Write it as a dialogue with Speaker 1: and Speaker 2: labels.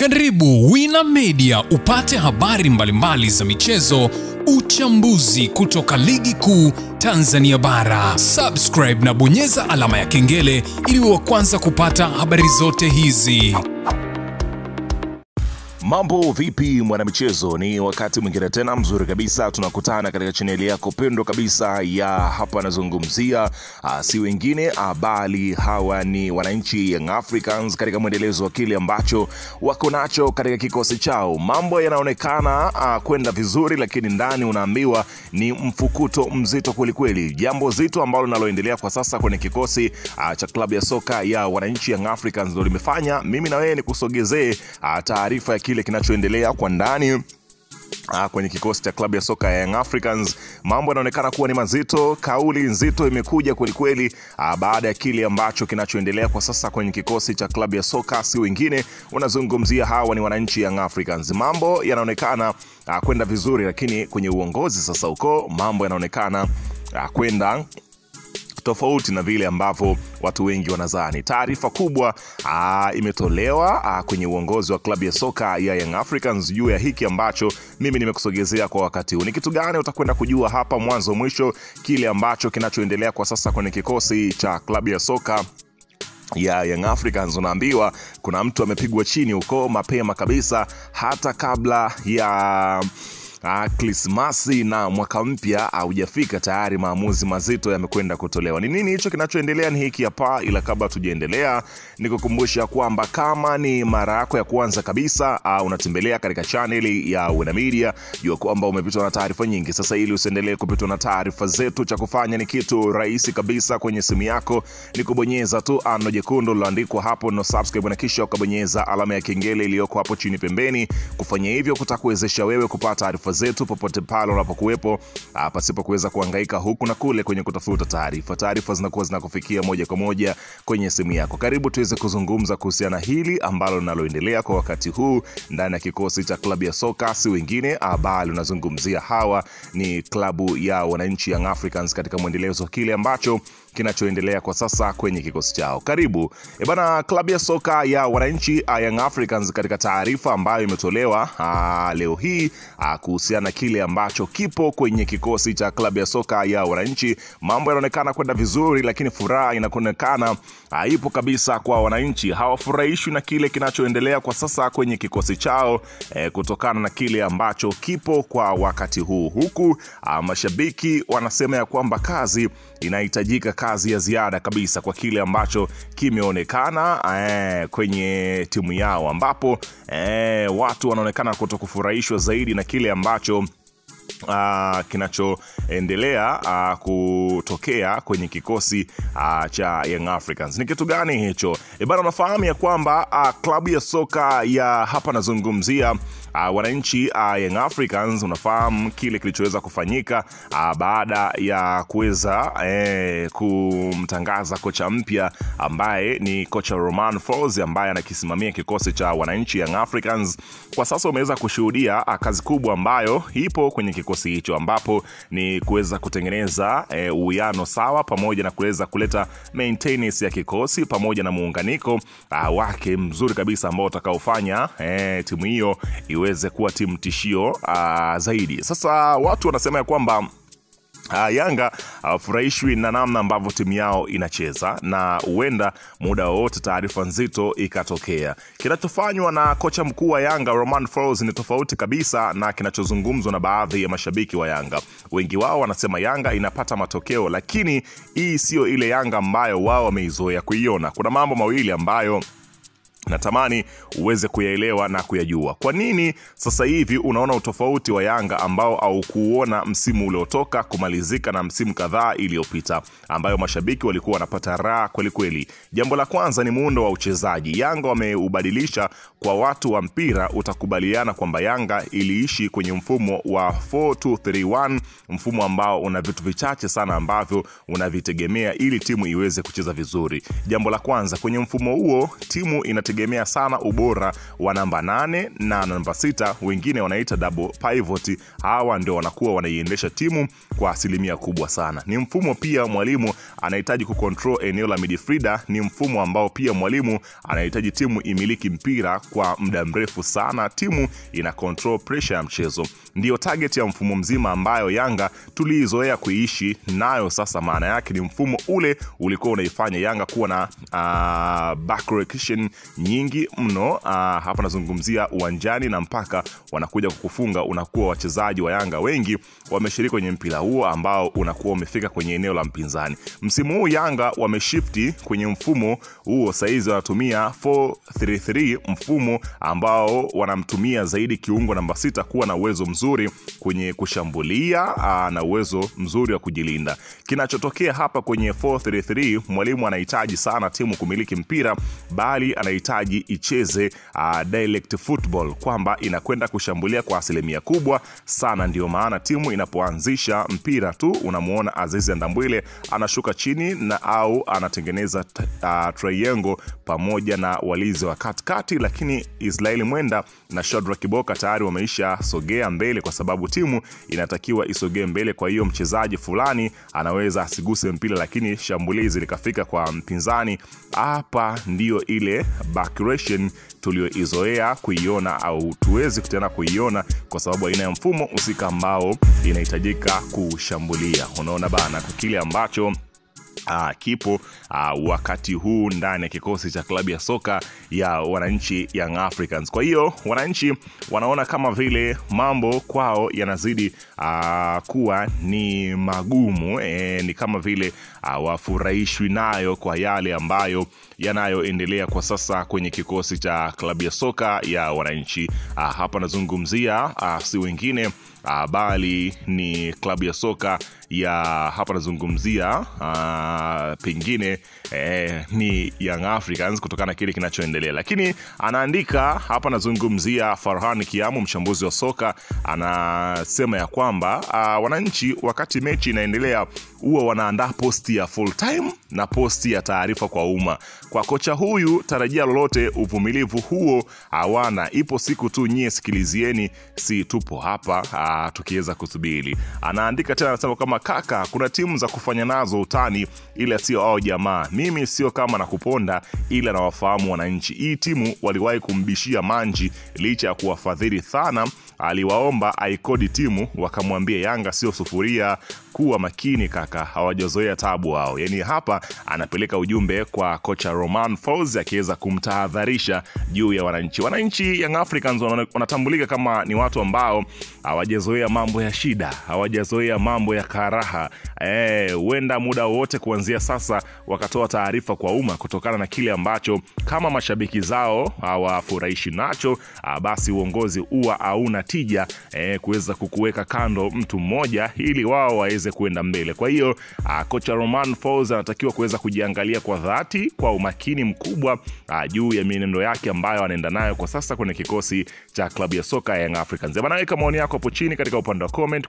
Speaker 1: Karibu Wina Media upate habari mbalimbali za michezo, uchambuzi kutoka ligi kuu Tanzania bara. Subscribe na bonyeza alama ya kengele ili uwe wa kwanza kupata habari zote hizi.
Speaker 2: Mambo vipi mwanamichezo, ni wakati mwingine tena mzuri kabisa tunakutana katika chaneli yako pendwa kabisa ya Hapa Nazungumzia. Si wengine bali hawa ni wananchi Young Africans katika mwendelezo wa kile ambacho wako nacho katika kikosi chao. Mambo yanaonekana kwenda vizuri, lakini ndani unaambiwa ni mfukuto mzito kweli kweli. Jambo zito ambalo linaloendelea kwa sasa kwenye kikosi cha klabu ya soka ya wananchi Young Africans ndio limefanya mimi na wewe nikusogezee taarifa ya kile kinachoendelea kwa ndani kwenye kikosi cha klabu ya soka ya Young Africans. Mambo yanaonekana kuwa ni mazito, kauli nzito imekuja kweli kweli baada ya kile ambacho kinachoendelea kwa sasa kwenye kikosi cha klabu ya soka. Si wengine unazungumzia hawa ni wananchi Young Africans. Mambo yanaonekana kwenda vizuri, lakini kwenye uongozi sasa huko mambo yanaonekana kwenda tofauti na vile ambavyo watu wengi wanadhani. Taarifa kubwa imetolewa kwenye uongozi wa klabu ya soka ya Young Africans juu ya hiki ambacho mimi nimekusogezea kwa wakati huu. Ni kitu gani? Utakwenda kujua hapa mwanzo mwisho kile ambacho kinachoendelea kwa sasa kwenye kikosi cha klabu ya soka ya Young Africans. Unaambiwa kuna mtu amepigwa chini huko mapema kabisa, hata kabla ya Krismasi na mwaka mpya hujafika, tayari maamuzi mazito yamekwenda kutolewa. Ni nini hicho kinachoendelea? Ni hiki hapa, ila kabla tujaendelea nikukumbusha kwamba kama ni mara yako ya kwanza kabisa unatembelea katika channel ya Wina Media, jua kwamba umepitwa na taarifa nyingi. Sasa ili usiendelee kupitwa na taarifa zetu, cha kufanya ni kitu rahisi kabisa. Kwenye simu yako ni kubonyeza tu ano jekundu liloandikwa hapo no subscribe, na kisha ukabonyeza alama ya kengele iliyoko hapo chini pembeni. Kufanya hivyo kutakuwezesha wewe kupata taarifa zetu popote pale unapokuwepo, pasipo kuweza kuhangaika huku na kule kwenye kutafuta taarifa. Taarifa zinakuwa zinakufikia moja kwa moja kwenye simu yako. Karibu tuweze kuzungumza kuhusiana hili ambalo linaloendelea kwa wakati huu ndani ya kikosi cha klabu ya soka. Si wengine bali unazungumzia hawa ni klabu ya wananchi Young Africans katika mwendelezo kile ambacho kinachoendelea kwa sasa kwenye kikosi chao. Karibu bana, klabu ya soka ya wananchi Young Africans katika taarifa ambayo imetolewa leo hii kuhusiana kile ambacho kipo kwenye kikosi cha klabu ya soka ya wananchi. Mambo yanaonekana kwenda vizuri, lakini furaha inaonekana ipo kabisa kwa wananchi. Hawafurahishwi na kile kinachoendelea kwa sasa kwenye kikosi chao kutokana na kile ambacho kipo kwa wakati huu, huku mashabiki wanasema ya kwamba kazi inahitajika, kazi ya ziada kabisa kwa kile ambacho kimeonekana kwenye timu yao, ambapo watu wanaonekana kutokufurahishwa zaidi na kile ambacho kinachoendelea kutokea kwenye kikosi cha Young Africans. Ni kitu gani hicho? Bana, unafahamu ya kwamba klabu ya soka ya Hapa Nazungumzia wananchi Young Africans, unafahamu kile kilichoweza kufanyika baada ya kuweza kumtangaza kocha mpya ambaye ni kocha Romain Folz ambaye anakisimamia kikosi cha wananchi Young Africans. Kwa sasa umeweza kushuhudia kazi kubwa ambayo ipo kwenye kikosi hicho, ambapo ni kuweza kutengeneza uwiano sawa pamoja na kuweza kuleta maintenance ya kikosi pamoja na muunganiko wake mzuri kabisa ambao utakaofanya timu hiyo iweze kuwa timu tishio zaidi. Sasa watu wanasema ya kwamba Yanga furahishwi na namna ambavyo timu yao inacheza, na huenda muda wote taarifa nzito ikatokea. Kinachofanywa na kocha mkuu wa Yanga Romain Folz ni tofauti kabisa na kinachozungumzwa na baadhi ya mashabiki wa Yanga. Wengi wao wanasema Yanga inapata matokeo, lakini hii sio ile Yanga ambayo wao wameizoea kuiona. Kuna mambo mawili ambayo natamani uweze kuyaelewa na kuyajua. Kwa nini sasa hivi unaona utofauti wa Yanga ambao au kuona msimu uliotoka kumalizika na msimu kadhaa iliyopita, ambayo mashabiki walikuwa wanapata raha kweli kweli? Jambo la kwanza ni muundo wa uchezaji. Yanga wameubadilisha. Kwa watu wa mpira utakubaliana kwamba Yanga iliishi kwenye mfumo wa 4-2-3-1, mfumo ambao una vitu vichache sana ambavyo unavitegemea ili timu iweze kucheza vizuri. Jambo la kwanza, kwenye mfumo huo timu wanategemea sana ubora wa namba 8 na namba 6, wengine wanaita double pivot. Hawa ndio wanakuwa wanaiendesha timu kwa asilimia kubwa sana. Ni mfumo pia mwalimu anahitaji kucontrol eneo la midfielder, ni mfumo ambao pia mwalimu anahitaji timu imiliki mpira kwa muda mrefu sana, timu ina control pressure ya mchezo. Ndio target ya mfumo mzima ambayo Yanga tulizoea kuishi nayo. Sasa maana yake ni mfumo ule ulikuwa unaifanya Yanga kuwa na back rotation nyingi mno. Hapa nazungumzia uwanjani na mpaka wanakuja kukufunga, unakuwa wachezaji wa Yanga wengi wameshiriki kwenye mpira huo ambao unakuwa umefika kwenye eneo la mpinzani. Msimu huu Yanga wameshifti kwenye mfumo huo, saizi wanatumia 4-3-3, mfumo ambao wanamtumia zaidi kiungo namba 6 kuwa na uwezo mzuri kwenye kushambulia na uwezo mzuri wa kujilinda. Kinachotokea hapa kwenye 4-3-3, mwalimu anahitaji sana timu kumiliki mpira, bali anahitaji icheze direct football, kwamba inakwenda kushambulia kwa asilimia kubwa sana. Ndio maana timu inapoanzisha mpira tu unamuona Azizi Ndambwile anashuka chini na au anatengeneza triangle pamoja na walizi wa katikati, lakini Israeli Mwenda na Shadrack Kiboka tayari wameisha sogea mbele, kwa sababu timu inatakiwa isogee mbele. Kwa hiyo mchezaji fulani anaweza asiguse mpira lakini shambulizi likafika kwa mpinzani. Hapa ndio ile backration tulioizoea kuiona, au tuwezi tena kuiona kwa sababu aina ya mfumo usika ambao inahitajika kushambulia. Unaona bana, kwa kile ambacho kipo wakati huu ndani ya kikosi cha klabu ya soka ya Wananchi Young Africans. Kwa hiyo Wananchi wanaona kama vile mambo kwao yanazidi kuwa ni magumu, ni kama vile wafurahishwi nayo kwa yale ambayo yanayoendelea kwa sasa kwenye kikosi cha klabu ya soka ya Wananchi. Hapa nazungumzia si wengine bali ni klabu ya soka ya hapa nazungumzia pengine ni Young Africans kutokana na kile kinachoendelea. Lakini anaandika hapa, nazungumzia Farhan Kiamu, mchambuzi wa soka, anasema ya kwamba Wananchi wakati mechi inaendelea huwa wanaandaa posti ya full time na posti ya taarifa kwa umma. Kwa kocha huyu tarajia lolote, uvumilivu huo hawana. Ipo siku tu, nyie sikilizieni, si tupo hapa tukiweza kusubiri. Anaandika tena, anasema kama kaka, kuna timu za kufanya nazo utani ila sio hao jamaa. Mimi sio kama nakuponda ila nawafahamu Wananchi. Hii timu waliwahi kumbishia Manji licha ya kuwafadhili sana. Aliwaomba aikodi timu, wakamwambia Yanga sio sufuria, kuwa makini kaka, hawajazoea tabu hao. Yani hapa anapeleka ujumbe kwa kocha Romain Folz akiweza kumtahadharisha juu ya Wananchi. Wananchi Young Africans wanatambulika kama ni watu ambao hawajazoea mambo ya shida, hawajazoea mambo ya karaha. Huenda muda wote kuanzia sasa wakatoa taarifa kwa umma kutokana na kile ambacho kama mashabiki zao hawafurahishi nacho, basi uongozi huwa hauna tija kuweza kukuweka kando mtu mmoja ili wao waweze kuenda mbele. Kwa hiyo kocha Romain Folz anatakiwa kuweza kujiangalia kwa dhati, kwa umakini mkubwa juu ya mienendo yake ambayo anaenda nayo kwa sasa kwenye kikosi cha klabu ya soka Young Africans. Bana, weka maoni yako hapo chini katika upande wa comment.